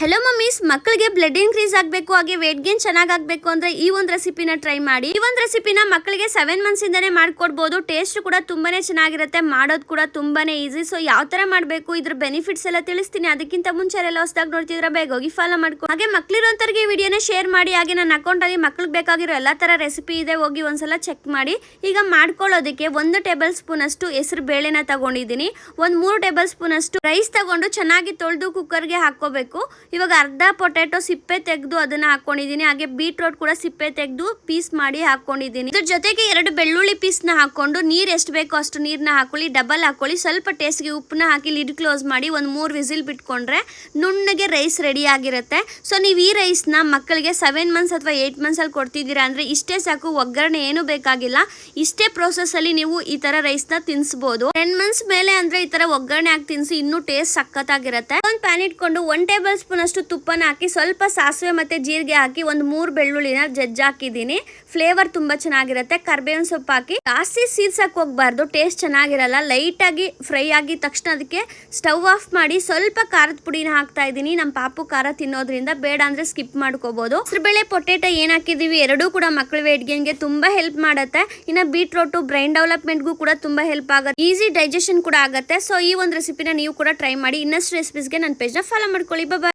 Hello mummies, ಮಕ್ಕಳಿಗೆ blood increase ಆಗಬೇಕು ಹಾಗೆ ವೇಟ್ ಗೇನ್ ಚೆನ್ನಾಗಿ ಆಗಬೇಕು ಅಂದ್ರೆ ಈ ಒಂದು ರೆಸಿಪಿನ ಟ್ರೈ ಮಾಡಿ. ಈ ಒಂದು ರೆಸಿಪಿನ ಮಕ್ಕಳಿಗೆ 7 ಮಂತ್ಸ್ ಇಂದಾನೆ ಮಾಡ್ಕೊಡ್ಬೋದು. ಟೇಸ್ಟ್ ಕೂಡ ತುಂಬಾನೇ ಚೆನ್ನಾಗಿರುತ್ತೆ, ಮಾಡೋದು ಕೂಡ ತುಂಬಾನೇ ಈಸಿ. ಸೊ ಯಾವ ತರ ಮಾಡಬೇಕು, ಇದ್ರ ಬೆನಿಫಿಟ್ಸ್ ಎಲ್ಲ ತಿಳಿಸ್ತೀನಿ. ಅದಕ್ಕಿಂತ ಮುಂಚೆ ಎಲ್ಲ ಹೊಸದಾಗಿ ನೋಡ್ತಿದ್ರೆ ಬೇಗ ಹೋಗಿ ಫಾಲೋ ಮಾಡ್ಕೊ. ಹಾಗೆ ಮಕ್ಕಳಿರೋಂತರಿಗೆ ಈ ವಿಡಿಯೋನ ಶೇರ್ ಮಾಡಿ. ಹಾಗೆ ನನ್ನ ಅಕೌಂಟ್ ಅಲ್ಲಿ ಮಕ್ಕಳಿಗೆ ಬೇಕಾಗಿರೋ ಎಲ್ಲಾ ತರ ರೆಸಿಪಿ ಇದೆ, ಹೋಗಿ ಒಂದ್ಸಲ ಚೆಕ್ ಮಾಡಿ. ಈಗ ಮಾಡ್ಕೊಳ್ಳೋದಕ್ಕೆ 1 ಟೇಬಲ್ ಸ್ಪೂನ್ ಅಷ್ಟು ಹೆಸರು ಬೇಳೆನ ತಗೊಂಡಿದ್ದೀನಿ. 3 ಟೇಬಲ್ ಸ್ಪೂನ್ ಅಷ್ಟು ರೈಸ್ ತಗೊಂಡು ಚೆನ್ನಾಗಿ ತೊಳೆದು ಕುಕ್ಕರ್ಗೆ ಹಾಕೋಬೇಕು. ಇವಾಗ ಅರ್ಧ ಪೊಟ್ಯಾಟೊ ಸಿಪ್ಪೆ ತೆಗೆದು ಅದನ್ನ ಹಾಕೊಂಡಿದ್ದೀನಿ. ಹಾಗೆ ಬೀಟ್ರೋಟ್ ಕೂಡ ಸಿಪ್ಪೆ ತೆಗೆದು ಪೀಸ್ ಮಾಡಿ ಹಾಕೊಂಡಿದ್ದೀನಿ. ಇದ್ರ ಜೊತೆಗೆ 2 ಬೆಳ್ಳುಳ್ಳಿ ಪೀಸ್ ನ ಹಾಕೊಂಡು ನೀರ್ ಎಷ್ಟು ಬೇಕೋ ಅಷ್ಟು ನೀರ್ನ ಹಾಕೊಳ್ಳಿ, ಡಬಲ್ ಹಾಕೊಳ್ಳಿ. ಸ್ವಲ್ಪ ಟೇಸ್ಟ್ಗೆ ಉಪ್ಪನ್ನ ಹಾಕಿ ಲಿಡ್ ಕ್ಲೋಸ್ ಮಾಡಿ 3 ವಿಸಿಲ್ ಬಿಟ್ಕೊಂಡ್ರೆ ನುಣ್ಣಗೆ ರೈಸ್ ರೆಡಿ ಆಗಿರುತ್ತೆ. ಸೊ ನೀವು ಈ ರೈಸ್ ನ ಮಕ್ಕಳಿಗೆ 7 ಮಂತ್ಸ್ ಅಥವಾ 8 ಮಂತ್ಸ್ ಅಲ್ಲಿ ಕೊಡ್ತಿದ್ದೀರಾ ಅಂದ್ರೆ ಇಷ್ಟೇ ಸಾಕು, ಒಗ್ಗರಣೆ ಏನು ಬೇಕಾಗಿಲ್ಲ. ಇಷ್ಟೇ ಪ್ರೋಸೆಸ್ ಅಲ್ಲಿ ನೀವು ಈ ತರ ರೈಸ್ ನ ತಿನ್ಸ್ಬೋದು. 10 ಮಂತ್ಸ್ ಮೇಲೆ ಅಂದ್ರೆ ಈ ತರ ಒಗ್ಗರಣೆ ಹಾಕಿ ತಿನ್ಸಿ, ಇನ್ನೂ ಟೇಸ್ಟ್ ಸಖತ್ತಾಗಿರುತ್ತೆ. ಒಂದು ಪ್ಯಾನ್ ಇಟ್ಕೊಂಡು 1 ಟೇಬಲ್ ಸ್ಪೂನ್ ಅಷ್ಟು ತುಪ್ಪನ ಹಾಕಿ ಸ್ವಲ್ಪ ಸಾಸಿವೆ ಮತ್ತೆ ಜೀರಿಗೆ ಹಾಕಿ 3 ಬೆಳ್ಳುಳ್ಳಿನ ಜಜ್ಜಿ ಹಾಕಿದ್ದೀನಿ. ಫ್ಲೇವರ್ ತುಂಬಾ ಚೆನ್ನಾಗಿರುತ್ತೆ. ಕರ್ಬೇವಿನ ಸೊಪ್ಪು ಹಾಕಿ ಜಾಸ್ತಿ ಸೀರ್ಸಕ್ ಹೋಗ್ಬಾರ್ದು, ಟೇಸ್ಟ್ ಚೆನ್ನಾಗಿರಲ್ಲ. ಲೈಟ್ ಆಗಿ ಫ್ರೈ ಆಗಿ ತಕ್ಷಣ ಅದಕ್ಕೆ ಸ್ಟವ್ ಆಫ್ ಮಾಡಿ ಸ್ವಲ್ಪ ಖಾರದ ಪುಡಿನ ಹಾಕ್ತಾ ಇದ್ದೀನಿ. ನಮ್ಮ ಪಾಪು ಖಾರ ತಿನ್ನೋದ್ರಿಂದ, ಬೇಡ ಅಂದ್ರೆ ಸ್ಕಿಪ್ ಮಾಡ್ಕೋಬಹುದು. ಹೆಸರುಬೇಳೆ ಪೊಟೇಟೊ ಏನ್ ಹಾಕಿದೀವಿ ಎರಡೂ ಕೂಡ ಮಕ್ಕಳ ವೇಟ್ ಗೇನ್ಗೆ ತುಂಬಾ ಹೆಲ್ಪ್ ಮಾಡುತ್ತೆ. ಇನ್ನ ಬೀಟ್ರೋಟ್ ಬ್ರೈನ್ ಡೆವಲಪ್ಮೆಂಟ್ಗೂ ಕೂಡ ತುಂಬಾ ಹೆಲ್ಪ್ ಆಗುತ್ತೆ, ಈಸಿ ಡೈಜೆಷನ್ ಕೂಡ ಆಗುತ್ತೆ. ಸೊ ಈ ಒಂದು ರೆಸಿಪಿನ ನೀವು ಕೂಡ ಟ್ರೈ ಮಾಡಿ. ಇನ್ನಷ್ಟು ರೆಸಿಪೀಸ್ಗೆ ನನ್ನ ಪೇಜ್ನ ಫಾಲೋ ಮಾಡ್ಕೊಳ್ಳಿ. ಬಾಯ್.